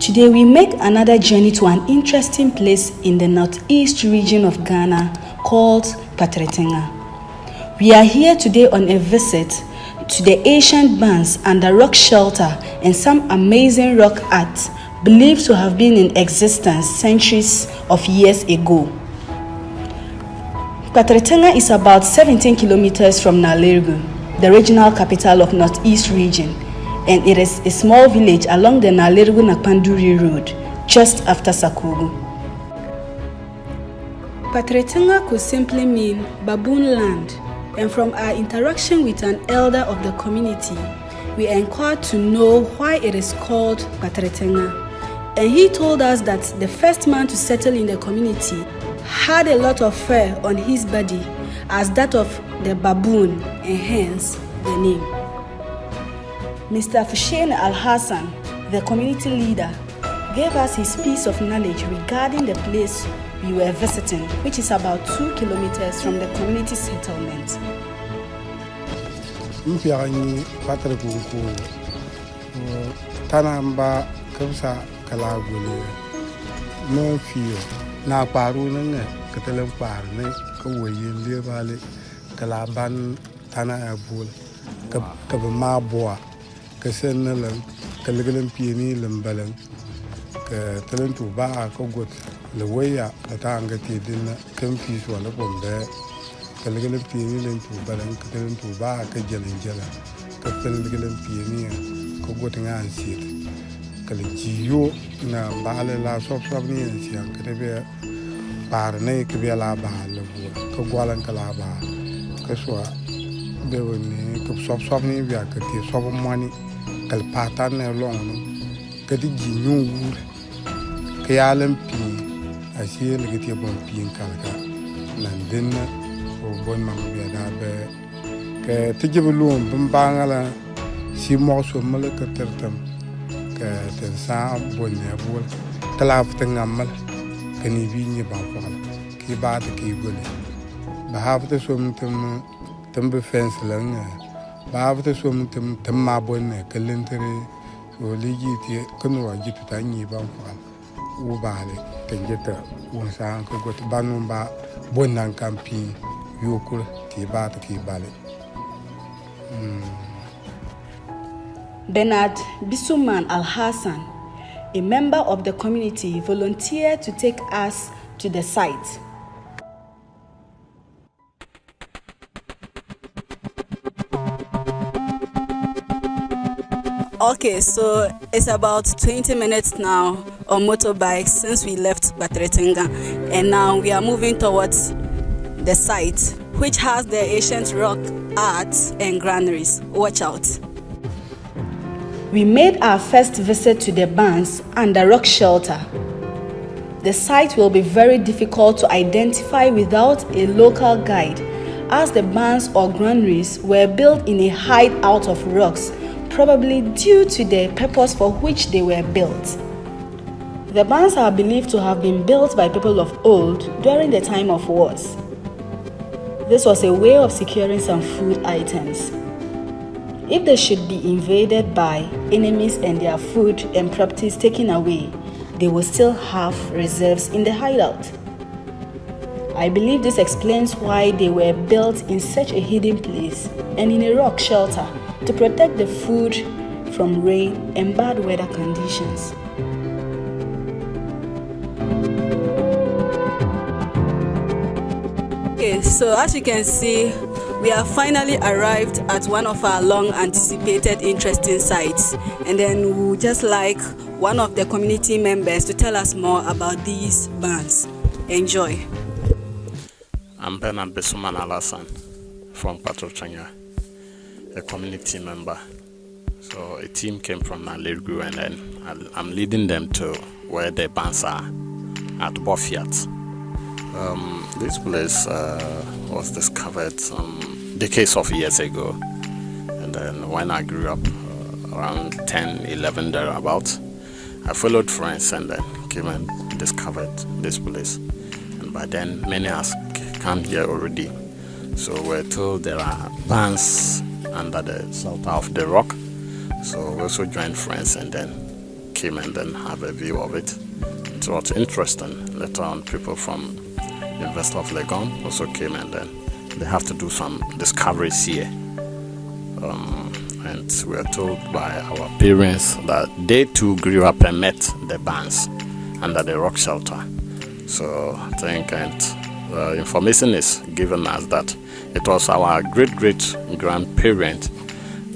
Today we make another journey to an interesting place in the northeast region of Ghana called Kpatiritinga. We are here today on a visit to the ancient barns and the rock shelter and some amazing rock art believed to have been in existence centuries of years ago. Kpatiritinga is about 17 kilometers from Nalerigu, the regional capital of Northeast region, and it is a small village along the Nalerigu-Nakpanduri road, just after Sakogo. Kpatiritinga could simply mean baboon land, and from our interaction with an elder of the community, we inquired to know why it is called Kpatiritinga, and he told us that the first man to settle in the community had a lot of fur on his body as that of the baboon, and hence the name. Mr. Fushain Al-Hassan, the community leader, gave us his piece of knowledge regarding the place we were visiting, which is about 2 kilometers from the community settlement. Na paru nanga katelem parne ko wayin le bale kala ban tana abul ka ma boa ka sennalan kalgalem pieni lambalan ka talentu ba ko got le waya ta anga ti dinna kan fi so la bombe kalgalem pieni len tu balan ka talentu ba ka jelen jela ka kalgalem pieni ko got ngan sit kala jiyo na bale la sof ni si an krebe par ne ke la ba le ko gwalan kala ba ke so de woni ko sof ni bia ke ti sof mani kal patan ne long ke di jinyu ke yalam pi asi le ke ti bon pi kala nan den o bon ma bia da be ke ti jibulum bambangala si mo so mala ke tertam ten sa bonne bol talaf tangamal kani bi ni ba ko ki ba de ki gole ba hafta so mutum tambe fence lan ba hafta so mutum tamma bonne kalentere o ligi ti kanu wa jitu ta ni ba ko u ba le tenjeta won sa ko got banu ba bonnan kampi yokul ti ba de ki bale Bernard Bisuman Al-Hassan, a member of the community, volunteered to take us to the site. Okay, so it's about 20 minutes now on motorbike since we left Kpatiritinga, and now we are moving towards the site, which has the ancient rock art and granaries. Watch out. We made our first visit to the barns and the rock shelter. The site will be very difficult to identify without a local guide, as the barns or granaries were built in a hideout of rocks, probably due to the purpose for which they were built. The barns are believed to have been built by people of old during the time of wars. This was a way of securing some food items. If they should be invaded by enemies and their food and properties taken away, they will still have reserves in the hideout. I believe this explains why they were built in such a hidden place and in a rock shelter to protect the food from rain and bad weather conditions. Okay, so as you can see, we have finally arrived at one of our long-anticipated interesting sites, and then we would just like one of the community members to tell us more about these barns. Enjoy. I'm Bernard Bisuman Al-Hassan from Kpatiritinga, a community member. So a team came from Nalerigu, and then I'm leading them to where the barns are at Bofiat. This place was discovered decades of years ago, and then when I grew up around 10, 11 thereabouts, I followed friends and then came and discovered this place. And by then many has come here already, so we're told there are barns under the shelter of the rock, so we also joined friends and then came and then have a view of it. It was interesting. Later on, people from University of Legon also came, and then they have to do some discoveries here. And we are told by our parents that they too grew up and met the bands under the rock shelter. So I think, and information is given us that it was our great-great-grandparent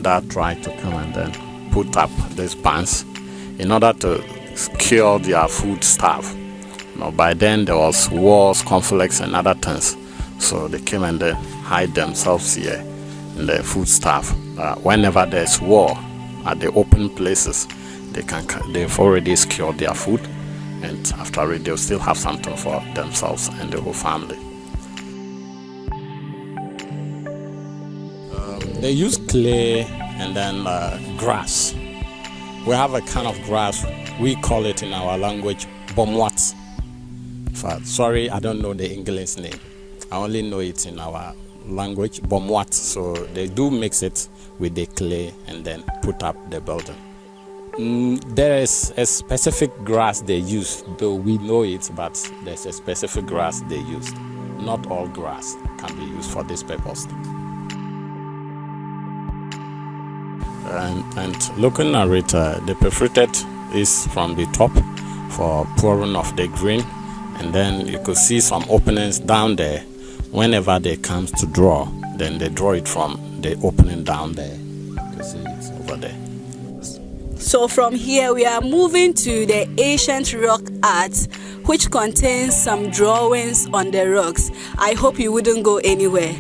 that tried to come and then put up these bands in order to secure their food stuff. By then there was wars, conflicts, and other things. So they came and then hide themselves here in the food stuff. Whenever there's war at the open places, they've already secured their food, and after it they'll still have something for themselves and the whole family. They use clay and then grass. We have a kind of grass, we call it in our language bomwat. Sorry, I don't know the English name. I only know it in our language, bomwat. So they do mix it with the clay and then put up the building. There is a specific grass they use, though we know it, but there's a specific grass they use. Not all grass can be used for this purpose. And looking at it, the perforated is from the top for pouring of the grain, and then you could see some openings down there. Whenever they come to draw, then they draw it from the opening down there. You can see it's over there. So from here we are moving to the ancient rock art, which contains some drawings on the rocks. I hope you wouldn't go anywhere.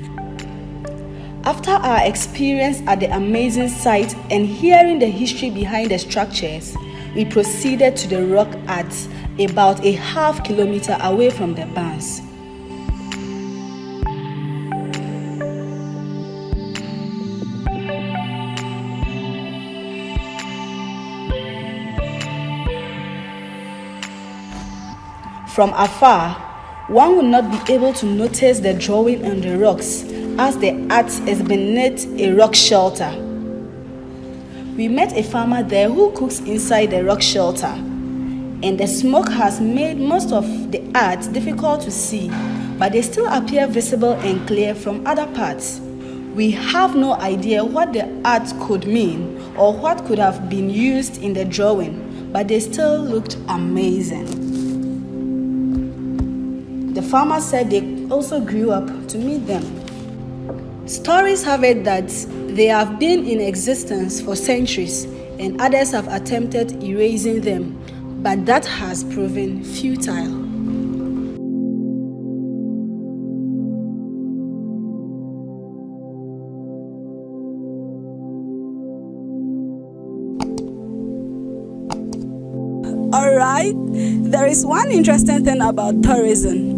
After our experience at the amazing site and hearing the history behind the structures, we proceeded to the rock art about a half kilometer away from the barns. From afar, one would not be able to notice the drawing on the rocks, as the art is beneath a rock shelter. We met a farmer there who cooks inside the rock shelter, and the smoke has made most of the art difficult to see, but they still appear visible and clear from other parts. We have no idea what the art could mean or what could have been used in the drawing, but they still looked amazing. The farmer said they also grew up to meet them. Stories have it that they have been in existence for centuries, and others have attempted erasing them, but that has proven futile. Alright, there is one interesting thing about tourism.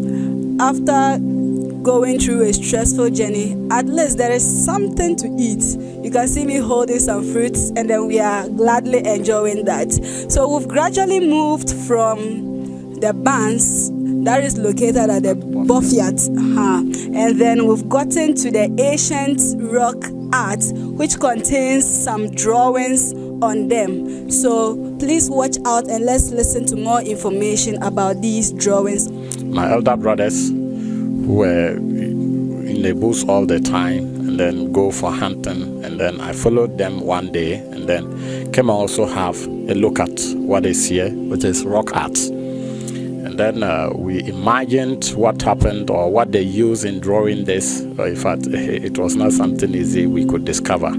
After going through a stressful journey, at least there is something to eat. You can see me holding some fruits, and then we are gladly enjoying that. So we've gradually moved from the barns that is located at the Bofiat, and then we've gotten to the ancient rock art, which contains some drawings on them. So please watch out and let's listen to more information about these drawings. My elder brothers, who were in the bush all the time and then go for hunting, and then I followed them one day and then came also have a look at what is here, which is rock art. And then we imagined what happened or what they use in drawing this. In fact, it was not something easy we could discover.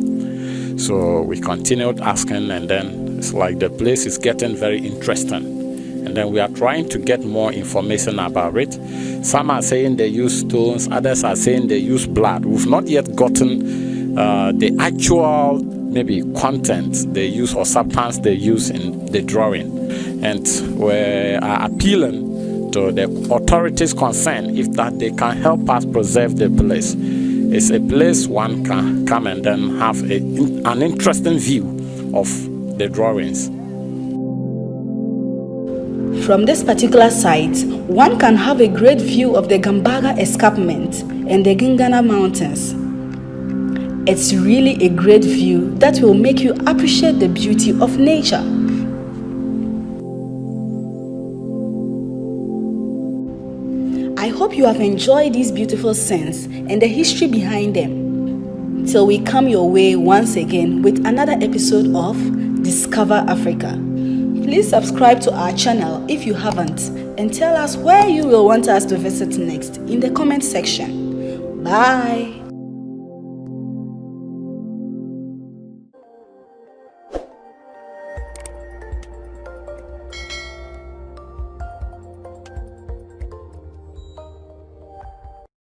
So we continued asking, and then it's like the place is getting very interesting. And then we are trying to get more information about it. Some are saying they use stones, others are saying they use blood. We've not yet gotten the actual maybe content they use or substance they use in the drawing. And we are appealing to the authorities concerned if that they can help us preserve the place. It's a place one can come and then have an interesting view of the drawings. From this particular site, one can have a great view of the Gamabaga escarpment and the Gingana mountains. It's really a great view that will make you appreciate the beauty of nature. I hope you have enjoyed these beautiful scenes and the history behind them. Till we come your way once again with another episode of Discover Africa. Please subscribe to our channel if you haven't, and tell us where you will want us to visit next in the comment section. Bye.